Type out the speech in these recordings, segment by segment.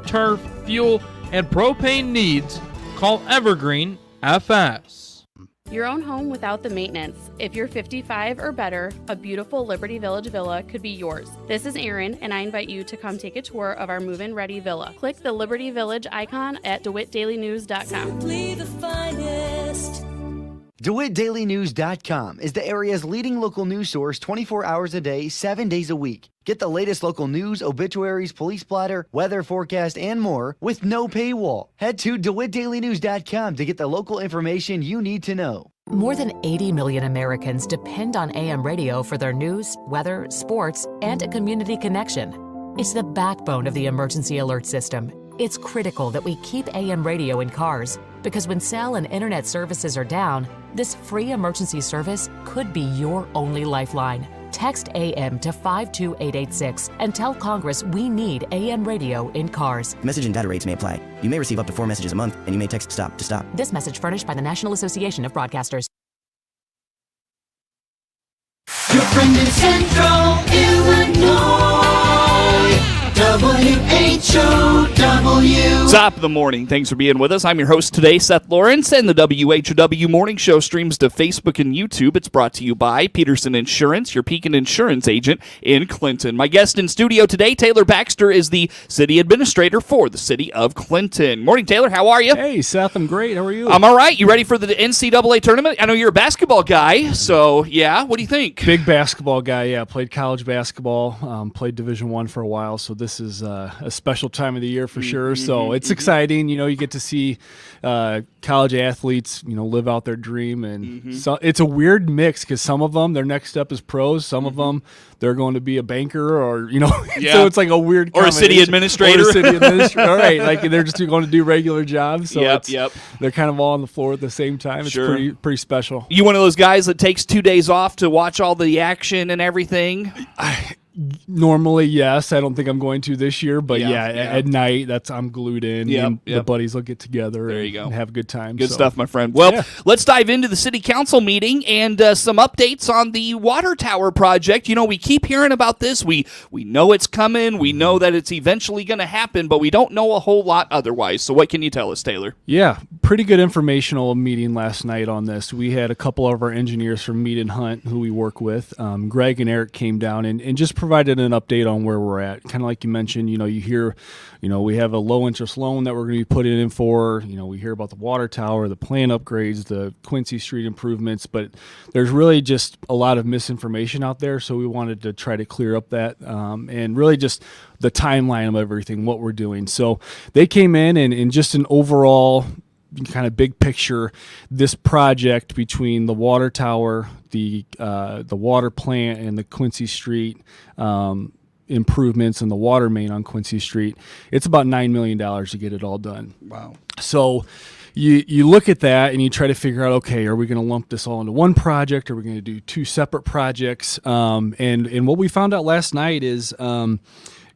turf, fuel, and propane needs, call Evergreen FS. Your own home without the maintenance. If you're 55 or better, a beautiful Liberty Village villa could be yours. This is Erin, and I invite you to come take a tour of our move-in ready villa. Click the Liberty Village icon at DeWittDailyNews.com. Simply the finest. DeWittDailyNews.com is the area's leading local news source 24 hours a day, 7 days a week. Get the latest local news, obituaries, police blotter, weather forecast, and more with no paywall. Head to DeWittDailyNews.com to get the local information you need to know. More than 80 million Americans depend on AM radio for their news, weather, sports, and a community connection. It's the backbone of the emergency alert system. It's critical that we keep AM radio in cars because when cell and internet services are down, this free emergency service could be your only lifeline. Text AM to 52886 and tell Congress we need AM radio in cars. Message and data rates may apply. You may receive up to 4 messages a month, and you may text STOP to stop. This message furnished by the National Association of Broadcasters. Your friend in Central Illinois, WHOW. Top of the morning. Thanks for being with us. I'm your host today, Seth Lawrence, and the WHOW Morning Show streams to Facebook and YouTube. It's brought to you by Peterson Insurance, your Pekin Insurance agent in Clinton. My guest in studio today, Taylor Baxter, is the city administrator for the city of Clinton. Morning, Taylor. How are you? Hey, Seth. I'm great. How are you? I'm all right. You ready for the NCAA tournament? I know you're a basketball guy, so yeah. What do you think? Big basketball guy. Yeah, played college basketball. Played Division I for a while, so this is a special time of the year for sure. So it's exciting. You know, you get to see college athletes, live out their dream, and so it's a weird mix because some of them, their next step is pros. Some of them, they're going to be a banker, or so it's like a weird or a city administrator. All right, like they're just going to do regular jobs. So they're kind of all on the floor at the same time. It's pretty special. You one of those guys that takes 2 days off to watch all the action and everything? Normally, yes. I don't think I'm going to this year, but at night, I'm glued in. The buddies will get together and have a good time. Good stuff, my friend. Well, let's dive into the city council meeting and some updates on the water tower project. We keep hearing about this. We know it's coming. We know that it's eventually going to happen, but we don't know a whole lot otherwise. So what can you tell us, Taylor? Yeah, pretty good informational meeting last night on this. We had a couple of our engineers from Mead and Hunt who we work with. Greg and Eric came down and just provided an update on where we're at. Kind of like you mentioned, you hear, we have a low interest loan that we're going to be putting in for. We hear about the water tower, the plant upgrades, the Quincy Street improvements, but there's really just a lot of misinformation out there. So we wanted to try to clear up that and really just the timeline of everything, what we're doing. So they came in and just an overall kind of big picture, this project between the water tower, the water plant, and the Quincy Street improvements and the water main on Quincy Street, it's about $9 million to get it all done. Wow. So you look at that and you try to figure out, okay, are we going to lump this all into one project? Are we going to do two separate projects? And what we found out last night is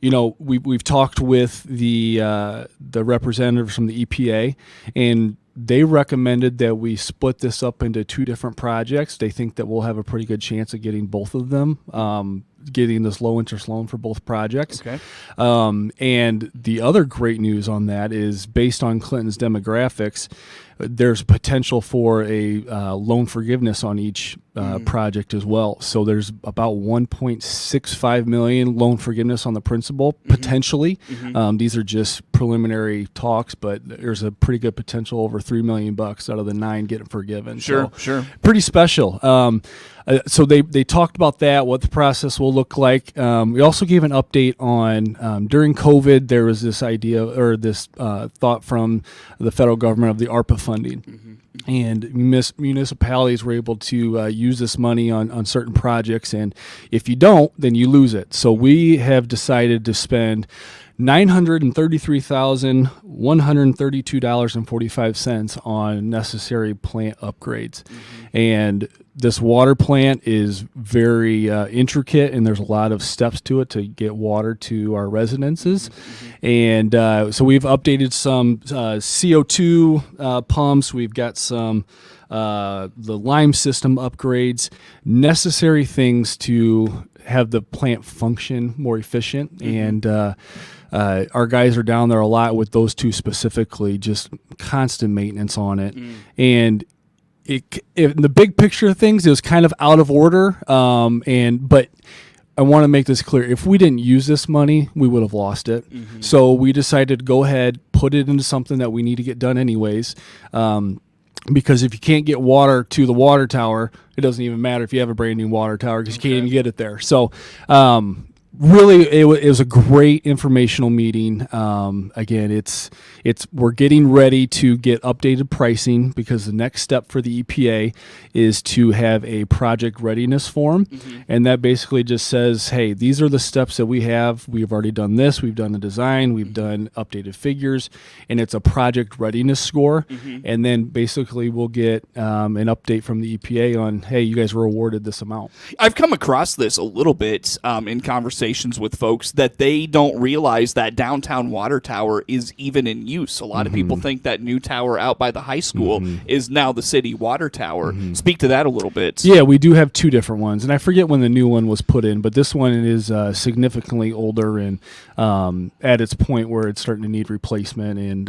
we've talked with the representatives from the EPA, and they recommended that we split this up into two different projects. They think that we'll have a pretty good chance of getting both of them, getting this low interest loan for both projects. Okay. And the other great news on that is based on Clinton's demographics, there's potential for a loan forgiveness on each project as well. So there's about $1.65 million loan forgiveness on the principal, potentially. These are just preliminary talks, but there's a pretty good potential over $3 million out of the 9 getting forgiven. Sure. Pretty special. So they talked about that, what the process will look like. We also gave an update on during COVID, there was this idea or this thought from the federal government of the ARPA funding. And municipalities were able to use this money on certain projects, and if you don't, then you lose it. So we have decided to spend $933,132.45 on necessary plant upgrades. And this water plant is very intricate, and there's a lot of steps to it to get water to our residences. And so we've updated some CO2 pumps. We've got some the lime system upgrades, necessary things to have the plant function more efficient. And our guys are down there a lot with those two specifically, just constant maintenance on it. And in the big picture of things, it was kind of out of order. But I want to make this clear. If we didn't use this money, we would have lost it. So we decided to go ahead, put it into something that we need to get done anyways. Because if you can't get water to the water tower, it doesn't even matter if you have a brand new water tower because you can't even get it there. So really, it was a great informational meeting. Again, we're getting ready to get updated pricing because the next step for the EPA is to have a project readiness form, and that basically just says, hey, these are the steps that we have. We've already done this. We've done the design. We've done updated figures, and it's a project readiness score. And then basically we'll get an update from the EPA on, hey, you guys were awarded this amount. I've come across this a little bit in conversations with folks that they don't realize that downtown water tower is even in use. A lot of people think that new tower out by the high school is now the city water tower. Speak to that a little bit. Yeah, we do have two different ones, and I forget when the new one was put in, but this one is significantly older and at its point where it's starting to need replacement. And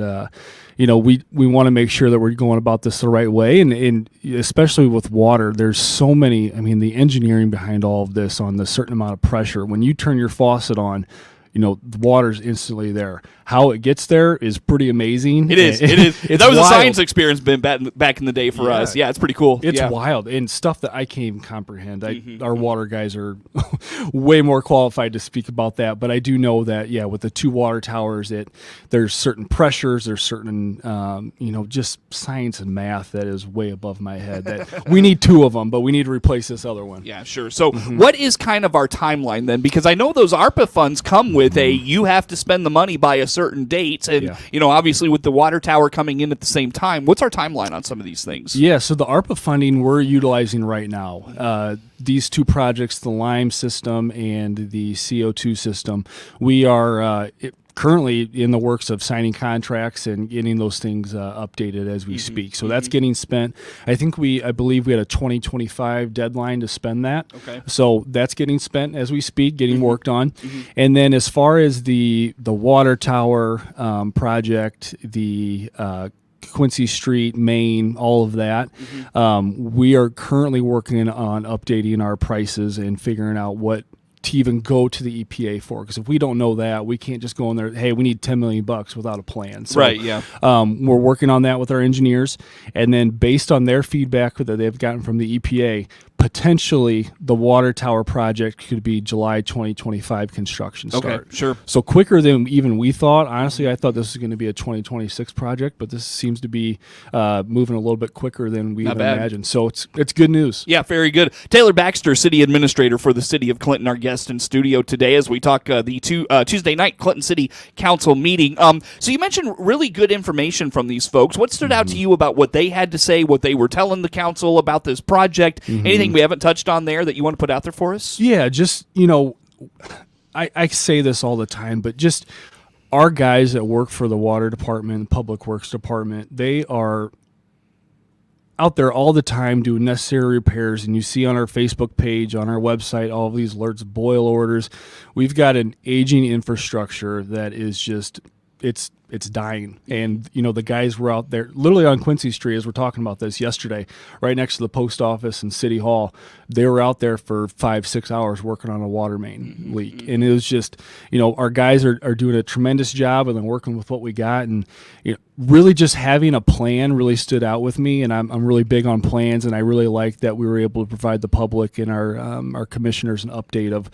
we want to make sure that we're going about this the right way, and especially with water, there's so many. I mean, the engineering behind all of this on the certain amount of pressure. When you turn your faucet on, the water's instantly there. How it gets there is pretty amazing. It is. That was wild. A science experience back in the day for us. Yeah, it's pretty cool. It's wild and stuff that I can't even comprehend. Our water guys are way more qualified to speak about that, but I do know that, with the two water towers, there's certain pressures, there's certain, just science and math that is way above my head. That we need two of them, but we need to replace this other one. Yeah, sure. So what is kind of our timeline then? Because I know those ARPA funds come with you have to spend the money by a certain date, and obviously with the water tower coming in at the same time, what's our timeline on some of these things? Yeah, so the ARPA funding we're utilizing right now, these two projects, the Lime system and the CO2 system, we are currently in the works of signing contracts and getting those things updated as we speak. So that's getting spent. I believe we had a 2025 deadline to spend that. Okay. So that's getting spent as we speak, getting worked on. And then as far as the water tower project, the Quincy Street, Maine, all of that. We are currently working on updating our prices and figuring out what to even go to the EPA for, because if we don't know that, we can't just go in there, hey, we need $10 million without a plan. So, right, yeah. We're working on that with our engineers, and then based on their feedback that they've gotten from the EPA, potentially the water tower project could be July 2025 construction start. Okay, sure. So quicker than even we thought. Honestly, I thought this was going to be a 2026 project, but this seems to be moving a little bit quicker than we even imagined. So it's good news. Yeah, very good. Taylor Baxter, City Administrator for the City of Clinton, our guest in studio today as we talk the Tuesday night Clinton City Council meeting. So you mentioned really good information from these folks. What stood out to you about what they had to say, what they were telling the council about this project? Anything we haven't touched on there that you want to put out there for us? Yeah, just, I say this all the time, but just our guys that work for the water department, public works department, they are out there all the time doing necessary repairs, and you see on our Facebook page, on our website, all of these alerts, boil orders. We've got an aging infrastructure that is just, it's dying. And, the guys were out there literally on Quincy Street, as we're talking about this yesterday, right next to the post office and City Hall. They were out there for 5-6 hours working on a water main leak. And it was just, our guys are doing a tremendous job and then working with what we got. And, really just having a plan really stood out with me. And I'm really big on plans, and I really like that we were able to provide the public and our commissioners an update of,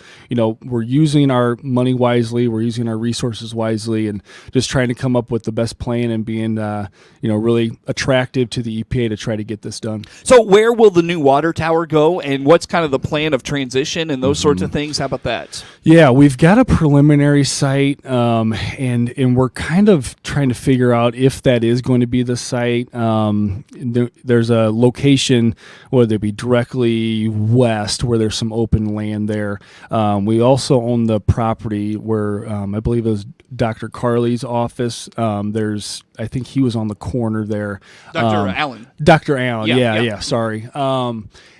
we're using our money wisely, we're using our resources wisely, and just trying to come up with the best plan and being, really attractive to the EPA to try to get this done. So where will the new water tower go, and what's kind of the plan of transition and those sorts of things? How about that? Yeah, we've got a preliminary site, and we're kind of trying to figure out if that is going to be the site. There's a location, whether it be directly west, where there's some open land there. We also own the property where I believe it was Dr. Carley's office. I think he was on the corner there. Dr. Allen. Dr. Allen, yeah, sorry.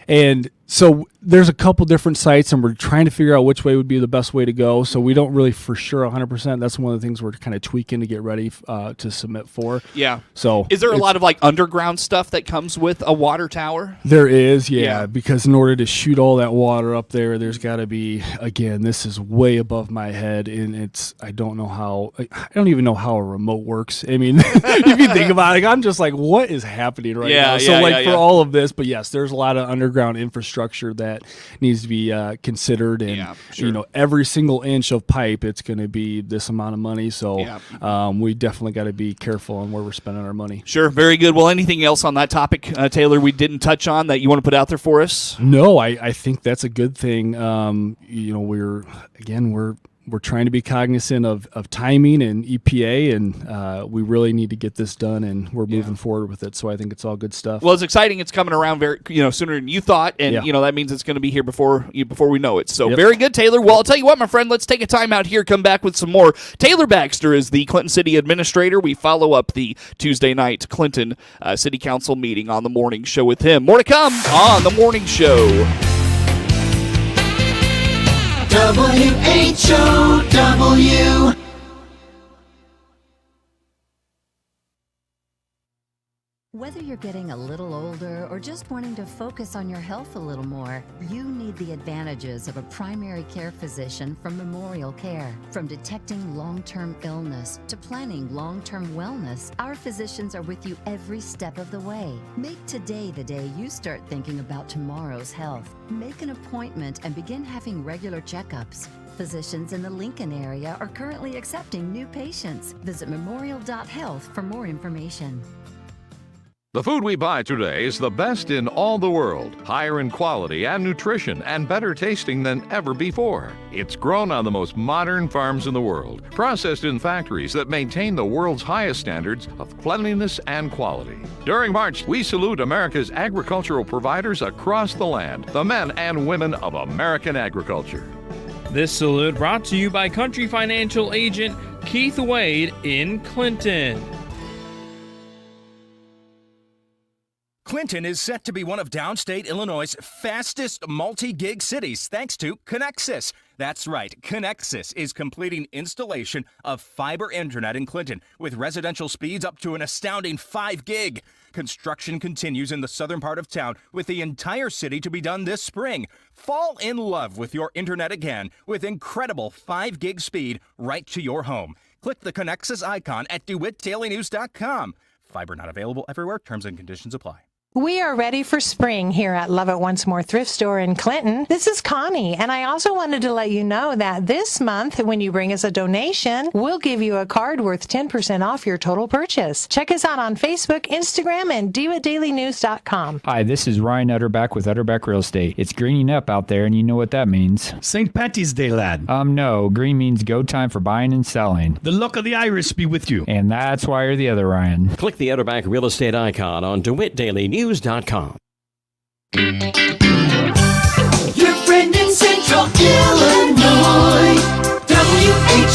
And So there's a couple different sites, and we're trying to figure out which way would be the best way to go. So we don't really for sure 100%. That's one of the things we're kind of tweaking to get ready to submit for. Yeah. So is there a lot of like underground stuff that comes with a water tower? There is, yeah, because in order to shoot all that water up there, there's got to be, again, this is way above my head, and I don't even know how a remote works. I mean, if you think about it, I'm just like, what is happening right now? So for all of this, but yes, there's a lot of underground infrastructure that needs to be considered, and every single inch of pipe, it's going to be this amount of money. So we definitely got to be careful on where we're spending our money. Sure, very good. Well, anything else on that topic, Taylor, we didn't touch on that you want to put out there for us? No, I think that's a good thing. We're trying to be cognizant of timing and EPA, and we really need to get this done, and we're moving forward with it. So I think it's all good stuff. Well, it's exciting. It's coming around very, sooner than you thought, and that means it's going to be here before we know it. So very good, Taylor. Well, I'll tell you what, my friend, let's take a time out here, come back with some more. Taylor Baxter is the Clinton City Administrator. We follow up the Tuesday night Clinton City Council meeting on the morning show with him. More to come on the morning show. WHOW. Whether you're getting a little older or just wanting to focus on your health a little more, you need the advantages of a primary care physician from Memorial Care. From detecting long-term illness to planning long-term wellness, our physicians are with you every step of the way. Make today the day you start thinking about tomorrow's health. Make an appointment and begin having regular checkups. Physicians in the Lincoln area are currently accepting new patients. Visit memorial.health for more information. The food we buy today is the best in all the world, higher in quality and nutrition, and better tasting than ever before. It's grown on the most modern farms in the world, processed in factories that maintain the world's highest standards of cleanliness and quality. During March, we salute America's agricultural providers across the land, the men and women of American agriculture. This salute brought to you by Country Financial Agent Keith Wade in Clinton. Clinton is set to be one of downstate Illinois' fastest multi-gig cities thanks to Connexus. That's right, Connexus is completing installation of fiber internet in Clinton with residential speeds up to an astounding 5 gig. Construction continues in the southern part of town with the entire city to be done this spring. Fall in love with your internet again with incredible 5 gig speed right to your home. Click the Connexus icon at DeWittDailyNews.com. Fiber not available everywhere. Terms and conditions apply. We are ready for spring here at Love It Once More Thrift Store in Clinton. This is Connie, and I also wanted to let you know that this month, when you bring us a donation, we'll give you a card worth 10% off your total purchase. Check us out on Facebook, Instagram, and DeWittDailyNews.com. Hi, this is Ryan Utterback with Utterback Real Estate. It's greening up out there, and you know what that means. St. Patty's Day, lad. No. Green means go time for buying and selling. The luck of the Irish be with you. And that's why you're the other Ryan. Click the Utterback Real Estate icon on DeWittDailyNews.com. Your friend in Central Illinois.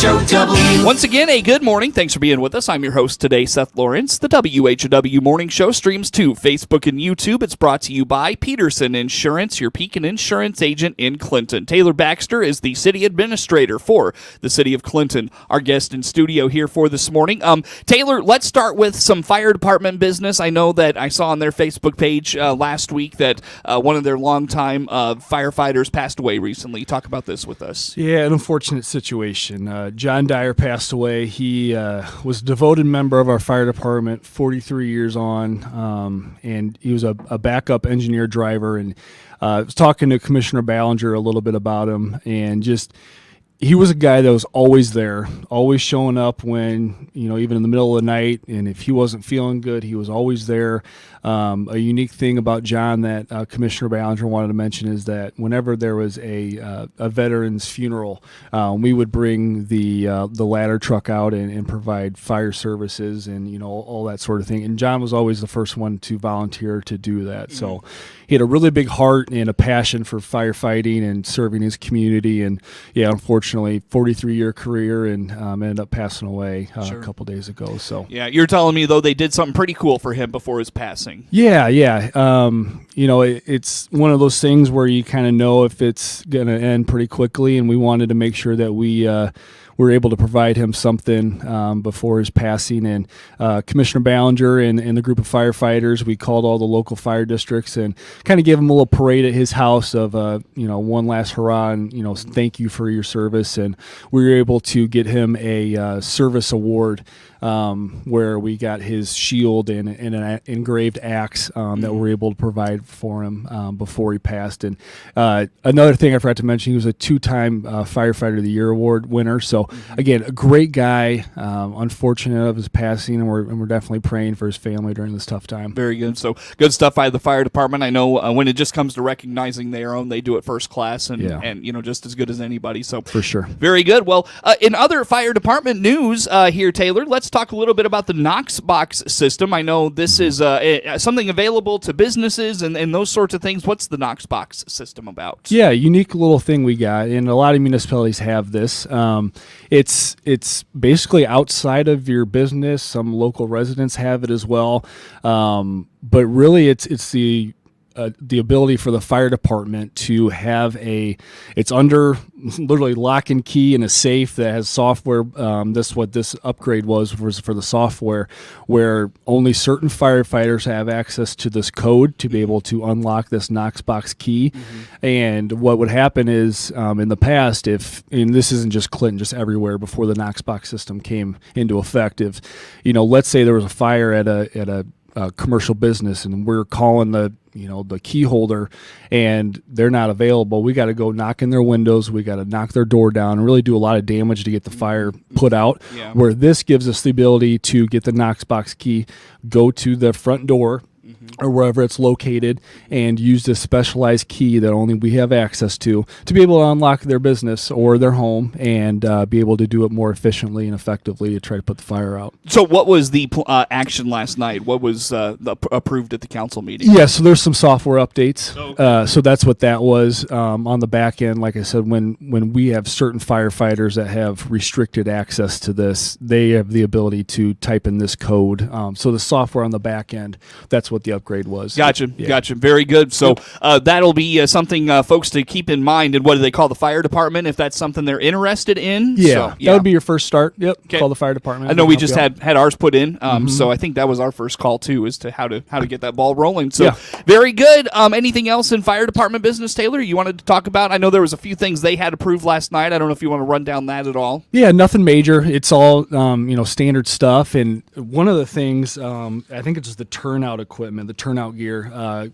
WHOW. Once again, a good morning. Thanks for being with us. I'm your host today, Seth Lawrence. The WHOW Morning Show streams to Facebook and YouTube. It's brought to you by Peterson Insurance, your Pekin Insurance agent in Clinton. Taylor Baxter is the city administrator for the city of Clinton. Our guest in studio here for this morning. Taylor, let's start with some fire department business. I know that I saw on their Facebook page last week that one of their longtime firefighters passed away recently. Talk about this with us. Yeah, an unfortunate situation. John Dyer passed away. He was a devoted member of our fire department, 43 years on, and he was a backup engineer driver. And I was talking to Commissioner Ballinger a little bit about him, and just he was a guy that was always there, always showing up when, even in the middle of the night. And if he wasn't feeling good, he was always there. A unique thing about John that Commissioner Ballinger wanted to mention is that whenever there was a veteran's funeral, we would bring the ladder truck out and provide fire services and, all that sort of thing. And John was always the first one to volunteer to do that. So he had a really big heart and a passion for firefighting and serving his community. And unfortunately, unfortunately, 43-year career, and ended up passing away a couple days ago. So yeah, you're telling me though they did something pretty cool for him before his passing. Yeah. It's one of those things where you kind of know if it's going to end pretty quickly, and we wanted to make sure that we were able to provide him something before his passing. And Commissioner Ballinger and the group of firefighters, we called all the local fire districts and kind of gave him a little parade at his house of one last hurrah and thank you for your service. And we were able to get him a service award where we got his shield and an engraved axe that we were able to provide for him before he passed. And another thing I forgot to mention, he was a 2-time Firefighter of the Year award winner. So again, a great guy. Unfortunate of his passing, and we're definitely praying for his family during this tough time. Very good. So good stuff by the fire department. I know when it just comes to recognizing their own, they do it first class and just as good as anybody. So for sure, very good. Well, in other fire department news here, Taylor, let's talk a little bit about the Knox box system. I know this is something available to businesses and those sorts of things. What's the Knox box system about? Yeah, unique little thing we got, and a lot of municipalities have this. It's basically outside of your business. Some local residents have it as well, but really it's the ability for the fire department to have it's under literally lock and key in a safe that has software. What this upgrade was for the software, where only certain firefighters have access to this code to be able to unlock this Knox box key. And what would happen is in the past, and this isn't just Clinton, just everywhere before the Knox box system came into effect, if let's say there was a fire at a commercial business and we're calling the key holder and they're not available, we got to go knock in their windows, we got to knock their door down and really do a lot of damage to get the fire put out. Where this gives us the ability to get the Knox box key, go to the front door or wherever it's located, and use this specialized key that only we have access to be able to unlock their business or their home and be able to do it more efficiently and effectively to try to put the fire out. So what was the action last night? What was approved at the council meeting? Yeah, so there's some software updates. So that's what that was. On the back end, like I said, when we have certain firefighters that have restricted access to this, they have the ability to type in this code. So the software on the back end, that's what the upgrade was. Gotcha. Very good. So that'll be something folks to keep in mind. And what do they call the fire department if that's something they're interested in? That would be your first start. Yep. Okay. Call the fire department. I know we just had ours put in. So I think that was our first call too, as to how to get that ball rolling. So very good. Anything else in fire department business, Taylor, you wanted to talk about? I know there was a few things they had approved last night. I don't know if you want to run down that at all. Yeah, nothing major. It's all standard stuff. And one of the things, I think it's just the turnout equipment, the turnout gear.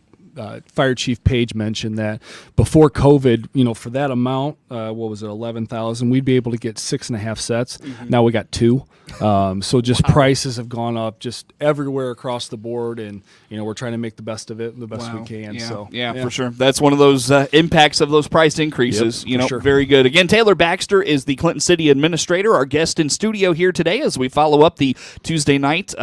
Fire Chief Page mentioned that before COVID, for that amount, what was it, 11,000, we'd be able to get 6.5 sets. Now we got 2. So just prices have gone up just everywhere across the board, and we're trying to make the best of it, the best we can. For sure. That's one of those impacts of those price increases. Sure. Very good. Again, Taylor Baxter is the Clinton City Administrator, our guest in studio here today as we follow up the Tuesday night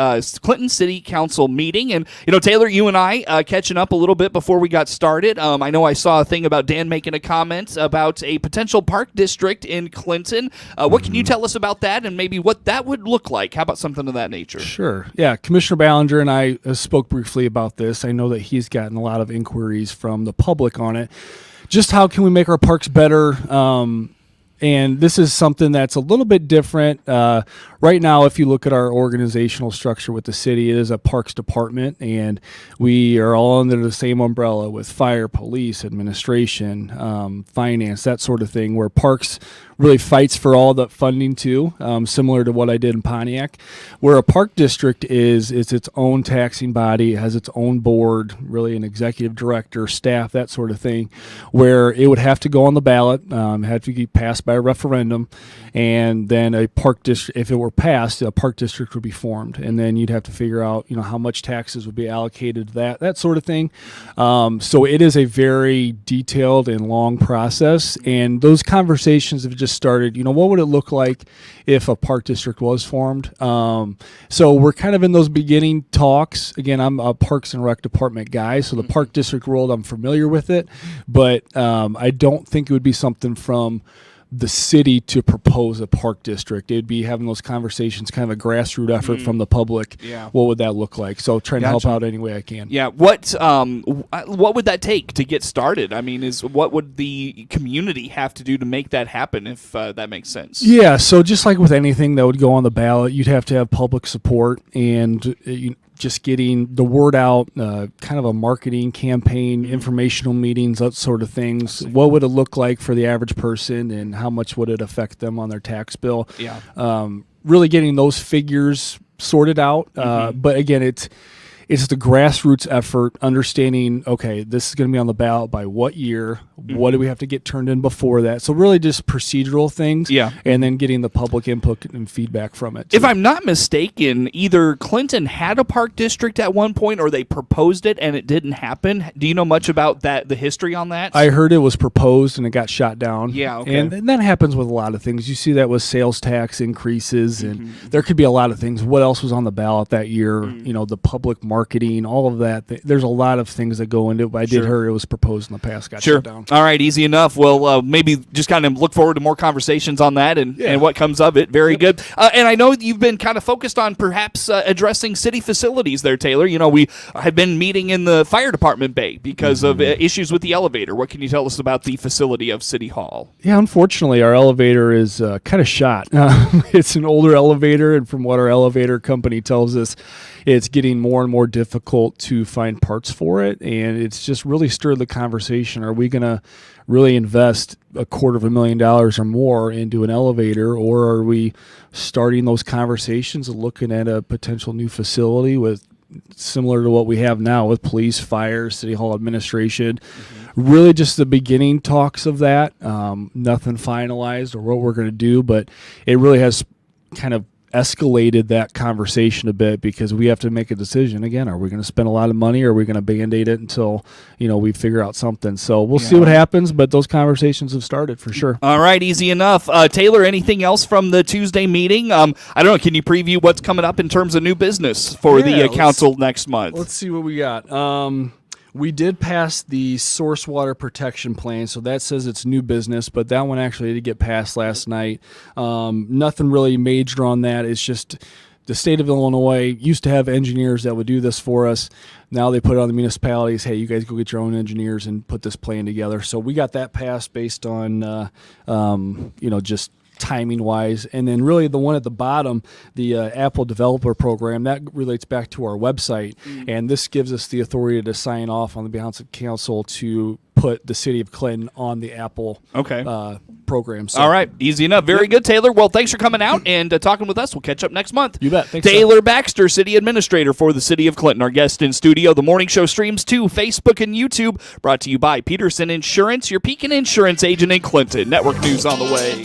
Clinton City Council meeting. And Taylor, you and I catching up a little bit before we got started. I know I saw a thing about Dan making a comment about a potential park district in Clinton. What can you tell us about that and maybe what that would look like? How about something of that nature? Sure. Yeah, Commissioner Ballinger and I spoke briefly about this. I know that he's gotten a lot of inquiries from the public on it. Just how can we make our parks better? And this is something that's a little bit different. Right now, if you look at our organizational structure with the city, it is a parks department, and we are all under the same umbrella with fire, police, administration, finance, that sort of thing, where parks really fights for all the funding too, similar to what I did in Pontiac. Where a park district is its own taxing body, it has its own board, really an executive director, staff, that sort of thing, where it would have to go on the ballot, had to be passed by a referendum, and then a park district, if it were passed, a park district would be formed, and then you'd have to figure out, how much taxes would be allocated to that sort of thing. So it is a very detailed and long process, and those conversations have just started. What would it look like if a park district was formed? So we're kind of in those beginning talks. Again, I'm a Parks and Rec Department guy, so the park district world, I'm familiar with it, but I don't think it would be something from the city to propose a park district. It'd be having those conversations, kind of a grassroots effort from the public. Yeah. What would that look like? So trying to help out any way I can. Yeah. What would that take to get started? I mean, what would the community have to do to make that happen, if that makes sense? Yeah. So just like with anything that would go on the ballot, you'd have to have public support and just getting the word out, kind of a marketing campaign, informational meetings, that sort of things. What would it look like for the average person, and how much would it affect them on their tax bill? Yeah. Really getting those figures sorted out. But again, it's the grassroots effort, understanding, okay, this is going to be on the ballot by what year? What do we have to get turned in before that? So really just procedural things. Yeah. And then getting the public input and feedback from it. If I'm not mistaken, either Clinton had a park district at one point, or they proposed it and it didn't happen. Do you know much about that, the history on that? I heard it was proposed and it got shot down. Yeah, okay. And that happens with a lot of things. You see that with sales tax increases, and there could be a lot of things. What else was on the ballot that year? The public marketing, all of that. There's a lot of things that go into it. But I did hear it was proposed in the past, got shut down. All right, easy enough. Well, maybe just kind of look forward to more conversations on that and what comes of it. Very good. And I know you've been kind of focused on perhaps addressing city facilities there, Taylor. We have been meeting in the fire department bay because of issues with the elevator. What can you tell us about the facility of City Hall? Yeah, unfortunately, our elevator is kind of shot. It's an older elevator, and from what our elevator company tells us, it's getting more and more difficult to find parts for it, and it's just really stirred the conversation. Are we going to really invest $250,000 or more into an elevator, or are we starting those conversations and looking at a potential new facility with similar to what we have now with police, fire, City Hall administration? Really just the beginning talks of that. Nothing finalized or what we're going to do, but it really has kind of escalated that conversation a bit, because we have to make a decision. Again, are we going to spend a lot of money, or are we going to Band-Aid it until we figure out something? So we'll see what happens, but those conversations have started for sure. All right, easy enough. Taylor, anything else from the Tuesday meeting? I don't know, can you preview what's coming up in terms of new business for the council next month? Let's see what we got. We did pass the source water protection plan, so that says it's new business, but that one actually did get passed last night. Nothing really major on that. It's just the state of Illinois used to have engineers that would do this for us. Now they put it on the municipalities. Hey, you guys go get your own engineers and put this plan together. So we got that passed based on, just timing wise. And then really the one at the bottom, the Apple developer program, that relates back to our website. And this gives us the authority to sign off on the behalf of council to put the city of Clinton on the Apple program. So. All right, easy enough. Very good, Taylor. Well, thanks for coming out and talking with us. We'll catch up next month. You bet. Thanks, Taylor Baxter, City Administrator for the City of Clinton, our guest in studio. The morning show streams to Facebook and YouTube, brought to you by Peterson Insurance, your Pekin Insurance agent in Clinton. Network news on the way.